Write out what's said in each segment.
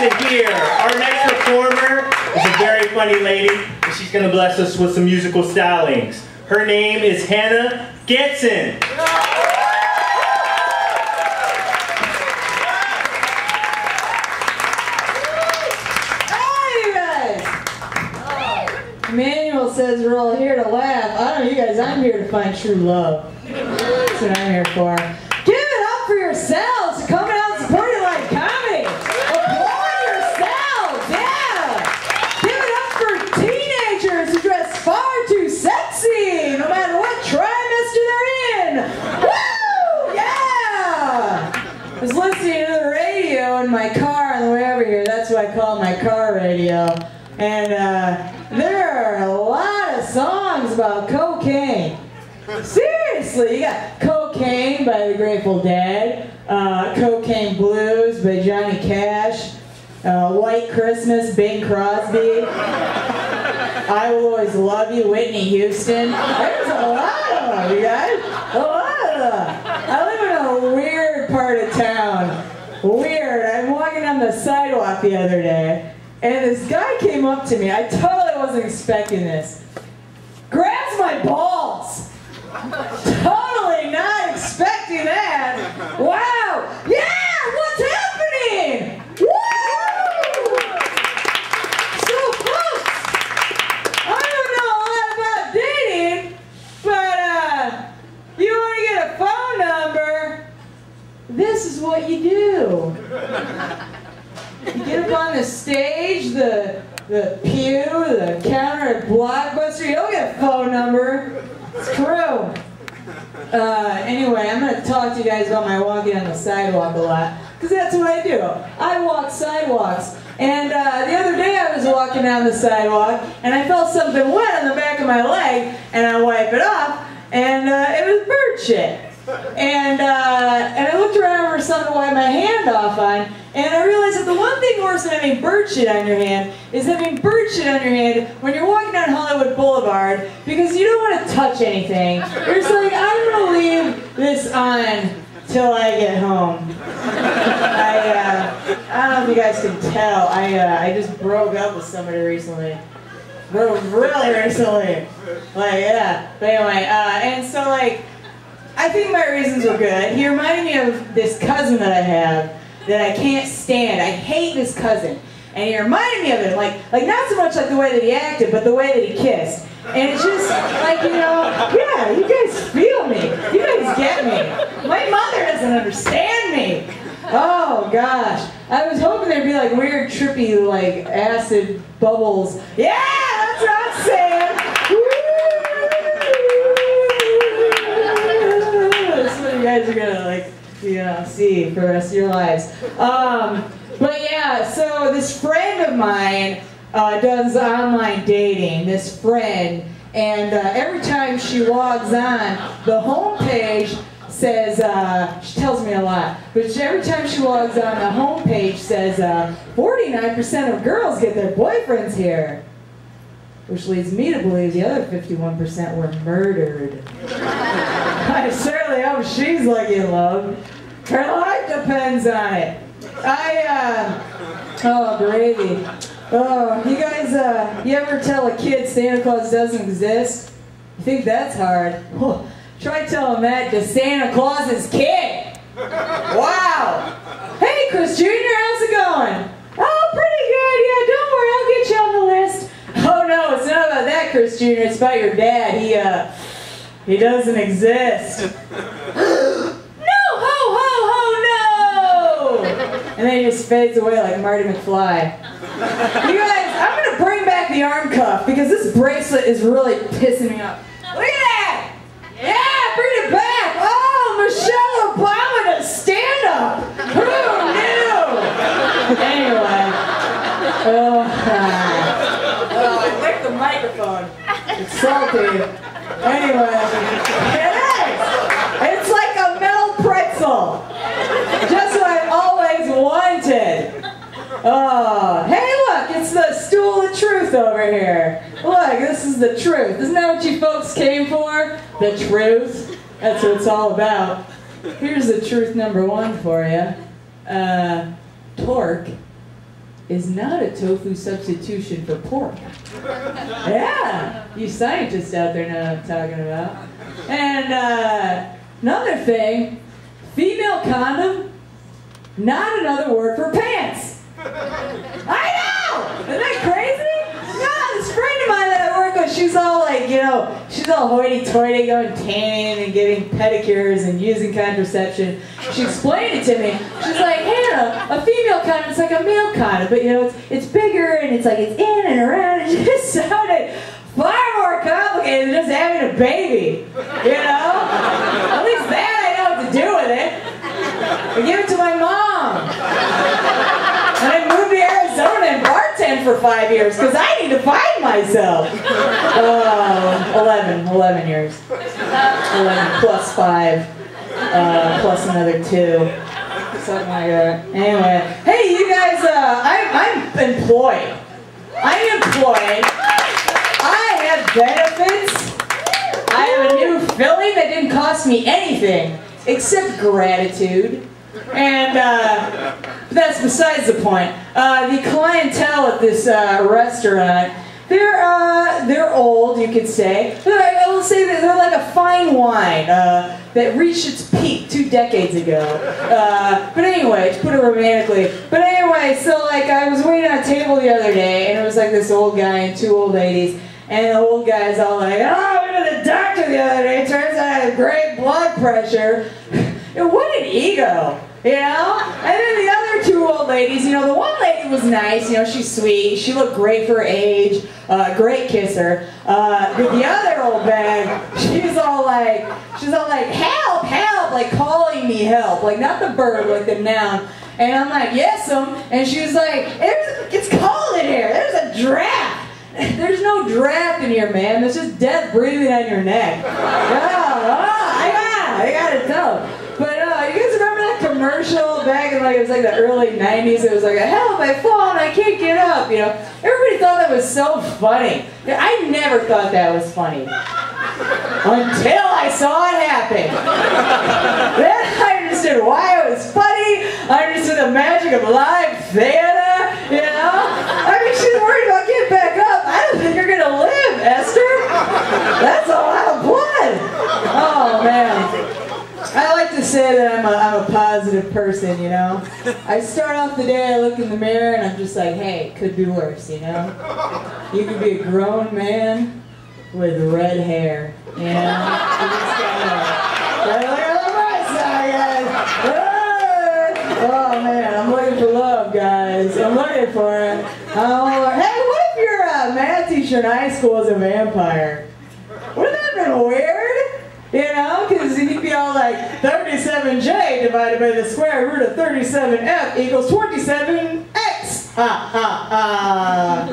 to hear. Our next performer is a very funny lady, and she's going to bless us with some musical stylings. Her name is Hannah Gansen. Manuel says we're all here to laugh. I don't know you guys, I'm here to find true love. That's what I'm here for. Give it up for yourselves for coming out and supporting live comedy. Applaud yourselves, yeah! Give it up for teenagers who dress far too sexy, no matter what trimester they're in. Woo! Yeah! I was listening to the radio in my car on the way over here. That's what I call my car radio. And there are a lot of songs about cocaine. Seriously, you got Cocaine by the Grateful Dead, Cocaine Blues by Johnny Cash, White Christmas, Bing Crosby, I Will Always Love You, Whitney Houston. There's a lot of them, you guys. A lot of them. I live in a weird part of town. Weird. I'm walking down the sidewalk the other day, and this guy came up to me. I totally wasn't expecting this. Grabs my balls. Totally not expecting that. Wow. Yeah, what's happening? Woo! So folks, I don't know a lot about dating, but you want to get a phone number, this is what you do. You get up on the stage, the pew, the counter at Blockbuster, you don't get a phone number. It's true. Anyway, I'm going to talk to you guys about my walking on the sidewalk a lot, because that's what I do. I walk sidewalks. And the other day I was walking down the sidewalk, and I felt something wet on the back of my leg, and I wipe it off, and it was bird shit. And I looked around for something to wipe my hand off on, and I realized that the one thing worse than having bird shit on your hand is having bird shit on your hand when you're walking down Hollywood Boulevard, because you don't want to touch anything. You're just like, I'm going to leave this on till I get home. I don't know if you guys can tell, I just broke up with somebody recently. Really recently. Like, yeah. But anyway, and so like, I think my reasons were good. He reminded me of this cousin that I have that I can't stand. I hate this cousin. And he reminded me of it, like not so much like the way that he acted, but the way that he kissed. And it's just like, you know, yeah, you guys feel me. You guys get me. My mother doesn't understand me. Oh gosh. I was hoping there'd be like weird, trippy, like acid bubbles. Yeah, that's what I'm saying. You guys are gonna like, you know, see for the rest of your lives. But yeah, so this friend of mine does online dating. This friend, and every time she logs on, the homepage says, she tells me a lot, but every time she logs on, the homepage says 49% of girls get their boyfriends here. Which leads me to believe the other 51% were murdered. I certainly hope she's lucky in love. Her life depends on it. Oh, gravy. Oh, you guys, you ever tell a kid Santa Claus doesn't exist? You think that's hard? Oh, try telling that to Santa Claus's kid. Wow. Hey, Chris Jr., how's it going? Oh, pretty good. Yeah, don't worry, I'll get you on the list. Oh no, it's not about that, Chris Jr. It's about your dad. He doesn't exist. No, ho, ho, ho, no! And then he just fades away like Marty McFly. You guys, I'm gonna bring back the arm cuff because this bracelet is really pissing me off. Look at that! Yeah, bring it back! Oh, Michelle Obama does stand up! Who knew? Anyway. I licked the microphone. It's salty. Anyway, it is. It's like a metal pretzel. Just what I always wanted. Oh, hey look, it's the stool of truth over here. Look, this is the truth. Isn't that what you folks came for? The truth? That's what it's all about. Here's the truth number one for you. Torque. is not a tofu substitution for pork. Yeah, you scientists out there know what I'm talking about. And another thing, female condom, not another word for pants. I know! Isn't that crazy? No, this friend of mine that I work with, she's all like, you know, she's all hoity-toity, going tanning and getting pedicures and using contraception. She explained it to me. She's like, Hannah, a female condom is like a male condom, but you know, it's bigger and it's like it's in and around. It just sounded far more complicated than just having a baby, you know? At least that I know what to do with it. I give it to my mom. And I moved to Arizona and bartend for 5 years because I need to find myself. 11 years. 11 plus 5, plus another 2. Something like that. Anyway, hey, you guys, I'm employed. I'm employed. I have benefits. I have a new filling that didn't cost me anything except gratitude. And that's besides the point. The clientele at this restaurant, they're old, you could say. I will say that they're like a fine wine that reached its peak 2 decades ago. But anyway, to put it romantically. But anyway, so like I was waiting on a table the other day, and it was like this old guy and 2 old ladies. And the old guy's all like, oh, I went to the doctor the other day. Turns out I have great blood pressure. And what an ego, you know? And then the other 2 old ladies, you know, the one lady was nice, you know, she's sweet. She looked great for her age, great kisser. But the other old bag, she's all like, help, help, like calling me help. Like, not the verb, like the noun. And I'm like, yes'm. And she was like, it's cold in here. There's a draft. There's no draft in here, man. There's just death breathing on your neck. I gotta tell. But you guys remember that commercial back in like, it was like the early 90s? It was like, help, I fall and I can't get up, you know? Everybody thought that was so funny. I never thought that was funny. Until I saw it happen. Then I understood why it was funny. I understood the magic of live theater, you know? I mean, she's worried about getting back up. I don't think you're gonna live, Esther. That's a lot of blood. Oh, man. I like to say that I'm a positive person, you know? I start off the day, I look in the mirror, and I'm just like, hey, it could be worse, you know? You could be a grown man with red hair, you know? You just gotta look at the bright side, guys. Oh, man, I'm looking for love, guys. I'm looking for it. Hey, what if your math teacher in high school was a vampire? Wouldn't that have been weird? You know, because he'd be all like, 37J divided by the square root of 37F equals 27X. Ha, ha, ha.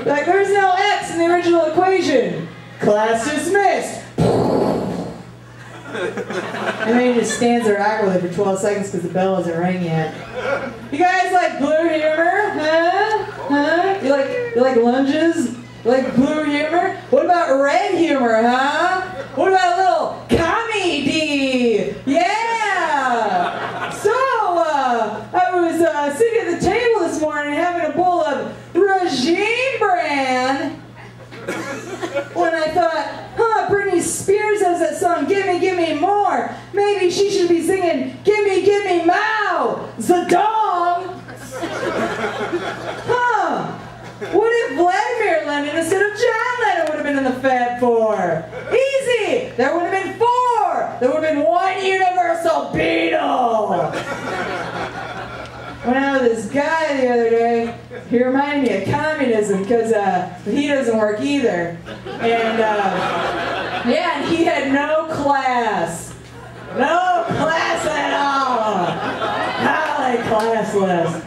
Like, there's no X in the original equation. Class dismissed. And then he just stands there awkwardly for 12 seconds because the bell hasn't rang yet. You guys like blue humor? Huh? You like lunges? You like blue humor? What about red humor, huh? What about a little comedy? Yeah! So, I was sitting at the table this morning having a bowl of Regime Brand when I thought, Britney Spears has that song, Give Me More. Maybe she should be singing, Give me Mao, Zedong. What if Vladimir Lenin instead of John Lennon would have been in the Fab Four? Easy! There would have been 4! There would have been 1 universal Beatle! When I was this guy the other day, he reminded me of communism because he doesn't work either. And yeah, and he had no class. No class at all! How like classless.